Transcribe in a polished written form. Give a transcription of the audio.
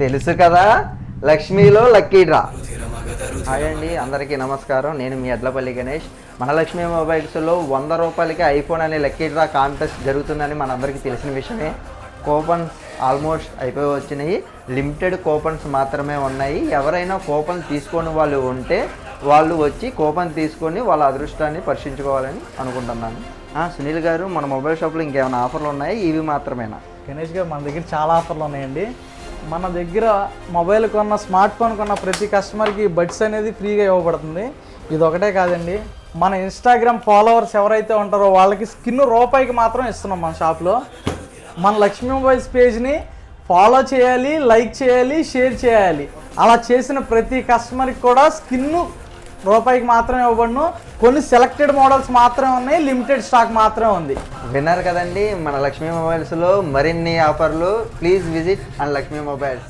తెలుసు కదా, లక్ష్మీలో lucky draw. Hi అండి, అందరికీ నమస్కారం. నేను మీ ఎడ్లపల్లి గణేష్. మన లక్ష్మీ మొబైల్స్లో 100 రూపాయలకి ఐఫోన్ అనే లక్కీ డ్రా కాంటెస్ట్ జరుగుతుందని మనందరికీ తెలిసిన విషయమే. కూపన్స్ ఆల్మోస్ట్ అయిపోయి వచ్చినాయి. లిమిటెడ్ కూపన్స్ మాత్రమే ఉన్నాయి. ఎవరైనా కూపన్ తీసుకొని వాళ్ళు ఉంటే వాళ్ళు వచ్చి కూపన్ తీసుకొని వాళ్ళ అదృష్టాన్ని పరీక్షించుకోవాలని అనుకుంటున్నాను. సునీల్ గారు, మన మొబైల్ షాప్లో ఇంకేమైనా ఆఫర్లు ఉన్నాయి? ఇవి మాత్రమేనా? గణేష్ గారు, మన దగ్గర చాలా ఆఫర్లు ఉన్నాయండి. మన దగ్గర మొబైల్ కొన్న, స్మార్ట్ ఫోన్ కొన్న ప్రతి కస్టమర్కి బడ్స్ అనేది ఫ్రీగా ఇవ్వబడుతుంది. ఇది ఒకటే కాదండి, మన ఇన్స్టాగ్రామ్ ఫాలోవర్స్ ఎవరైతే ఉంటారో వాళ్ళకి స్కిన్ రూపాయికి మాత్రం ఇస్తున్నాం మన షాప్లో. మన లక్ష్మీ మొబైల్స్ పేజ్ని ఫాలో చేయాలి, లైక్ చేయాలి, షేర్ చేయాలి. అలా చేసిన ప్రతి కస్టమర్కి కూడా స్కిన్ రూపాయికి మాత్రం ఇవ్వబడును. కొన్ని సెలెక్టెడ్ మోడల్స్ మాత్రమే ఉన్నాయి, లిమిటెడ్ స్టాక్ మాత్రమే ఉంది. విన్నారు కదండి, మన లక్ష్మీ మొబైల్స్లో మరిన్ని ఆఫర్లు. Please visit and Lakshmi mobiles.